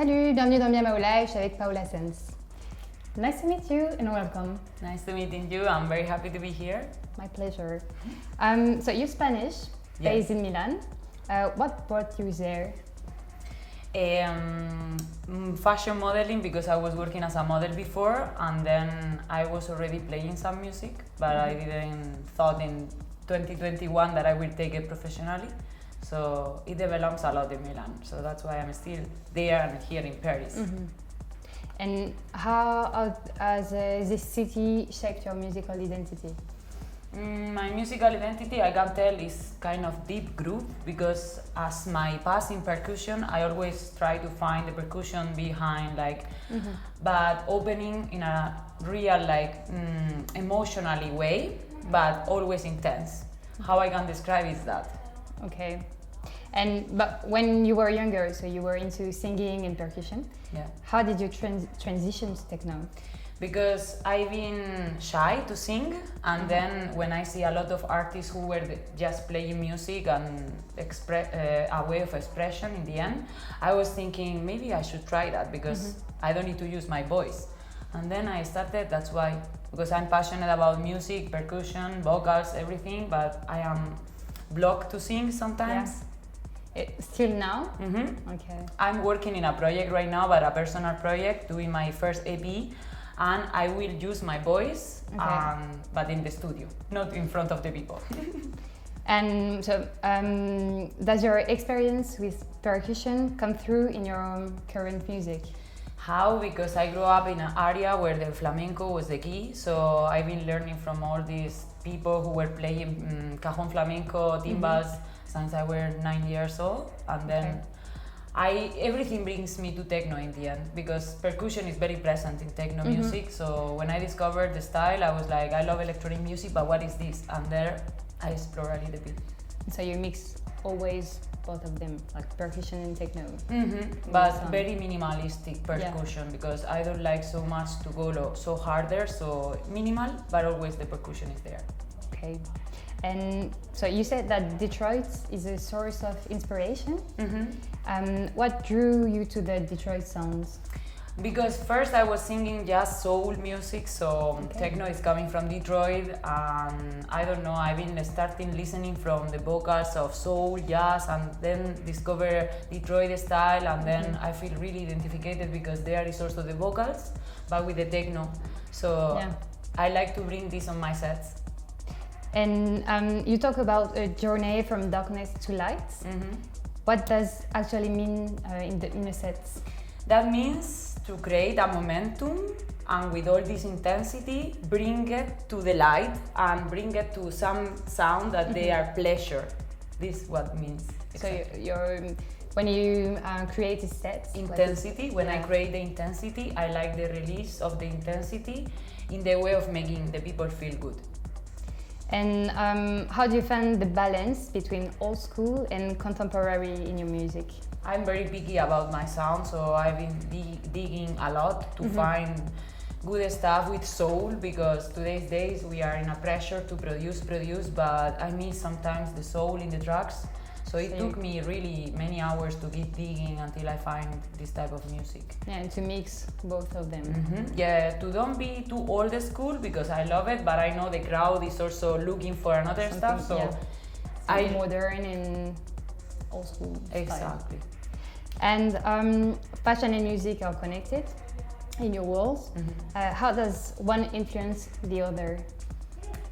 Salut, bienvenue dans Miamao Live, je suis avec Paula Sanz. Nice to meet you and welcome. Nice to meet you. I'm very happy to be here. My pleasure. So you're Spanish, Yes. based in Milan. What brought you there? Fashion modeling, because I was working as a model before, and then I was already playing some music, but I didn't thought in 2021 that I will take it professionally. So it develops a lot in Milan. So that's why I'm still there and here in Paris. And how has this city shaped your musical identity? My musical identity, I can tell, is kind of deep groove, because as my past in percussion, I always try to find the percussion behind, but opening in a real, emotionally way, but always intense. How I can describe is that. Okay. But when you were younger, so you were into singing and percussion. Yeah. How did you transition to techno? Because I've been shy to sing, and then when I see a lot of artists who were just playing music and a way of expression in the end, I was thinking maybe I should try that, because I don't need to use my voice. And then I started, that's why, because I'm passionate about music, percussion, vocals, everything, but I am blocked to sing sometimes. Still now? Okay. I'm working in a project right now, but a personal project, doing my first EP, and I will use my voice, but in the studio, not in front of the people. And so, does your experience with percussion come through in your current music? How? Because I grew up in an area where the flamenco was the key, so I've been learning from all these people who were playing cajon flamenco, timbales, since I were 9 years old, and then everything brings me to techno in the end, because percussion is very present in techno music. So when I discovered the style, I was like, I love electronic music, but what is this? And there I explore a little bit. So you mix always both of them, like percussion and techno. But very minimalistic percussion, because I don't like so much to go so harder, so minimal, but always the percussion is there. Okay. And so you said that Detroit is a source of inspiration. What drew you to the Detroit sounds? Because first I was singing just soul music, so techno is coming from Detroit, and I don't know, I've been starting listening from the vocals of soul, jazz, and then discover Detroit style, and then I feel really identified, because there is also the vocals, but with the techno. So I like to bring this on my sets. And you talk about a journey from darkness to light. What does actually mean in a set? That means to create a momentum, and with all this intensity, bring it to the light and bring it to some sound that they are pleasure. This is what it means. Exactly. So when you create a set, intensity, when I create the intensity, I like the release of the intensity in the way of making the people feel good. And how do you find the balance between old school and contemporary in your music? I'm very picky about my sound, so I've been digging a lot to find good stuff with soul, because today's days we are in a pressure to produce, but I miss sometimes the soul in the tracks. So it took me really many hours to keep digging until I find this type of music. Yeah, and to mix both of them. Yeah, to don't be too old school, because I love it, but I know the crowd is also looking for another stuff. So I modern and old school. Exactly. Style. And fashion and music are connected in your world. How does one influence the other?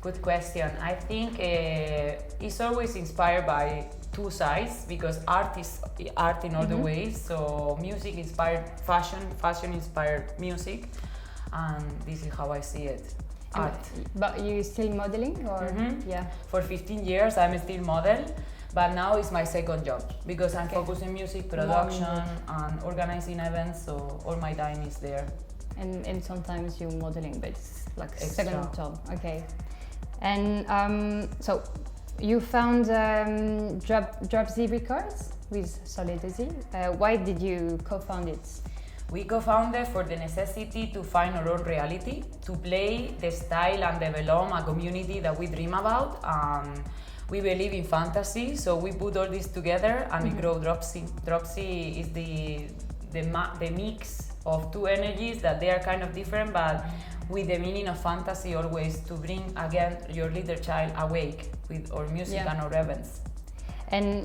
Good question. I think it's always inspired by two sides, because art is art in all the ways. So music inspired fashion, fashion inspired music, and this is how I see it. Art. But you still modeling, or For 15 years I'm still model, but now it's my second job, because I'm focused in music production and organizing events. So all my time is there. And sometimes you're modeling, but it's like a second job. Okay. And so you found Drop Z Records with Solidity. Why did you co-found it? We co-founded for the necessity to find our own reality, to play the style and develop a community that we dream about. We believe in fantasy, so we put all this together and we grow Drop Z. Drop Z is the mix of two energies that they are kind of different, but with the meaning of fantasy always to bring again your little child awake with our music and our events.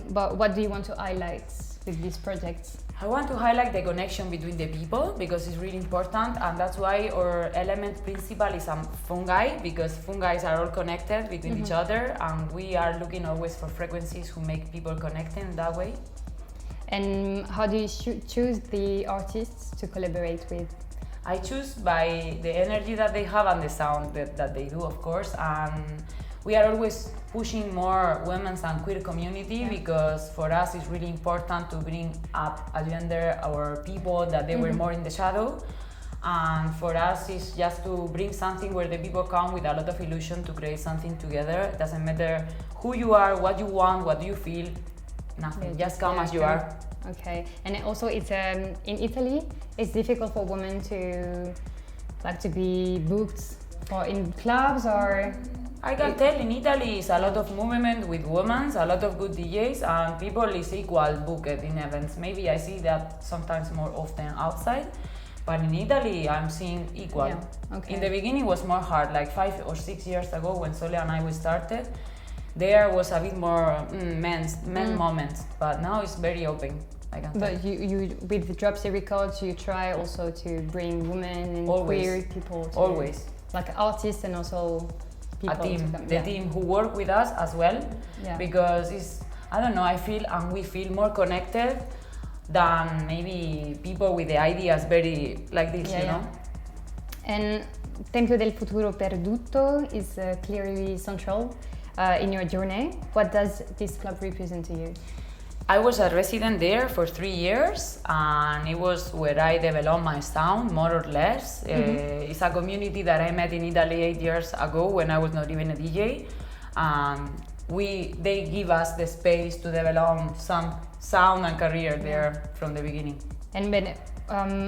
But what do you want to highlight with these projects? I want to highlight the connection between the people because it's really important, and that's why our element principal is fungi, because fungi are all connected between each other, and we are looking always for frequencies who make people connecting that way. And how do you choose the artists to collaborate with? I choose by the energy that they have and the sound that they do, of course, and we are always pushing more women's and queer community because for us it's really important to bring up a gender or people that they were more in the shadow, and for us it's just to bring something where the people come with a lot of illusion to create something together. It doesn't matter who you are, what you want, what do you feel, nothing, just come as you are. Okay, and also it's in Italy it's difficult for women to be booked or in clubs, or I can tell in Italy is a lot of movement with women, a lot of good DJs, and people is equal booked in events. Maybe I see that sometimes more often outside, but in Italy I'm seeing equal. Yeah. Okay. In the beginning it was more hard, like 5 or 6 years ago when Sole and I started, there was a bit more men moments, but now it's very open. But you with the Dropsy Records, you try also to bring women and queer people to, always, like artists and also people a team, to come. the team who work with us as well, because it's, I don't know, I feel and we feel more connected than maybe people with the ideas very like this, you know. And Tempio del Futuro Perduto is clearly central in your journey. What does this club represent to you? I was a resident there for 3 years, and it was where I developed my sound, more or less. It's a community that I met in Italy 8 years ago when I was not even a DJ. They give us the space to develop some sound and career there from the beginning. And Ben,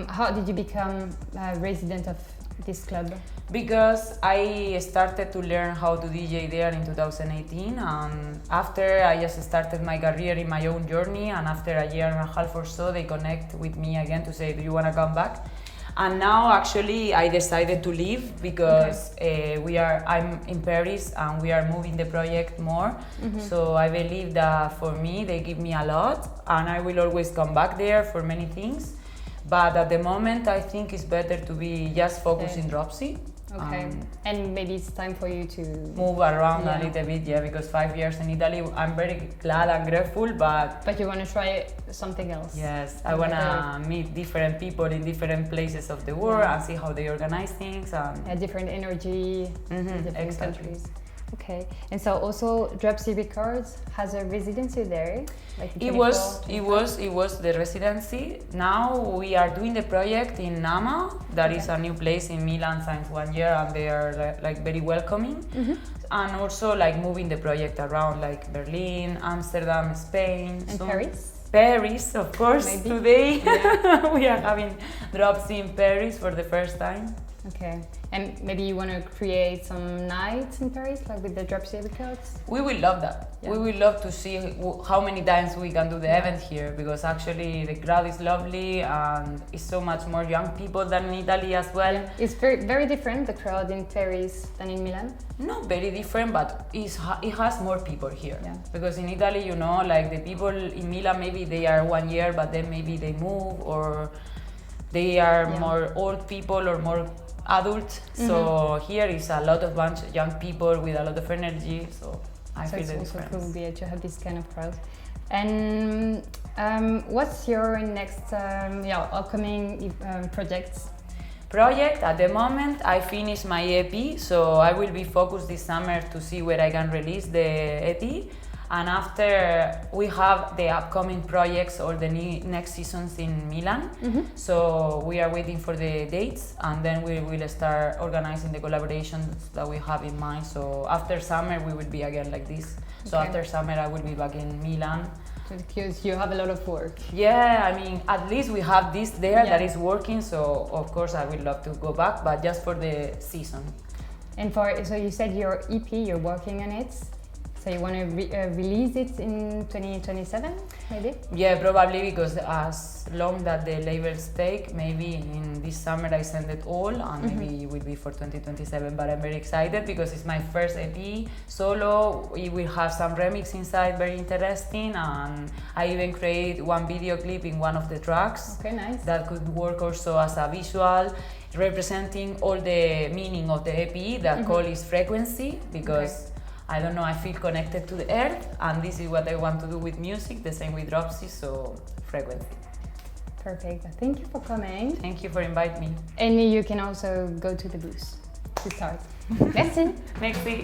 how did you become a resident of this club? Because I started to learn how to DJ there in 2018, and after I just started my career in my own journey, and after a year and a half or so they connect with me again to say, do you want to come back? And now actually I decided to leave because I'm in Paris and we are moving the project more. So I believe that for me they give me a lot, and I will always come back there for many things. But at the moment I think it's better to be just focused in Dropsy. Okay, and maybe it's time for you to move around a little bit, because 5 years in Italy, I'm very glad and grateful, but you want to try something else. Yes, I want to meet different people in different places of the world and see how they organize things. And different energy in different countries. Okay, and so also Dropsy Records has a residency there. Like it was the residency. Now we are doing the project in Nama. That is a new place in Milan since 1 year, and they are like very welcoming. And also like moving the project around, like Berlin, Amsterdam, Spain, and Paris. Paris, of course. Maybe. Today we are having Dropsy in Paris for the first time. Okay, and maybe you want to create some nights in Paris, like with the Dropsy Records? We will love that. We will love to see how many times we can do the event here, because actually the crowd is lovely and it's so much more young people than in Italy as well. Yeah. It's very, very different, the crowd in Paris than in Milan? Not very different, but it has more people here. Because in Italy, you know, like the people in Milan, maybe they are 1 year, but then maybe they move, or they are more old people or more adult. So here is a lot of bunch of young people with a lot of energy, so I feel the difference. It's also cool to have this kind of crowd. And what's your next upcoming projects? At the moment I finished my EP, so I will be focused this summer to see where I can release the EP. And after we have the upcoming projects or the next seasons in Milan, so we are waiting for the dates, and then we will start organizing the collaborations that we have in mind. So after summer we will be again like this. So after summer I will be back in Milan. Because you have a lot of work. Yeah, I mean, at least we have this there that is working, so of course I would love to go back, but just for the season. And so you said your EP, you're working on it. So you want to release it in 2027, maybe? Yeah, probably, because as long that the labels take, maybe in this summer I send it all, and maybe it will be for 2027. But I'm very excited because it's my first EP solo. We will have some remix inside, very interesting, and I even create one video clip in one of the tracks. Okay, nice. That could work also as a visual, representing all the meaning of the EP. That call is frequency, because I don't know, I feel connected to the earth, and this is what I want to do with music, the same with Dropsy, so frequency. Perfect. Thank you for coming. Thank you for inviting me. And you can also go to the booth to start. Merci. Merci.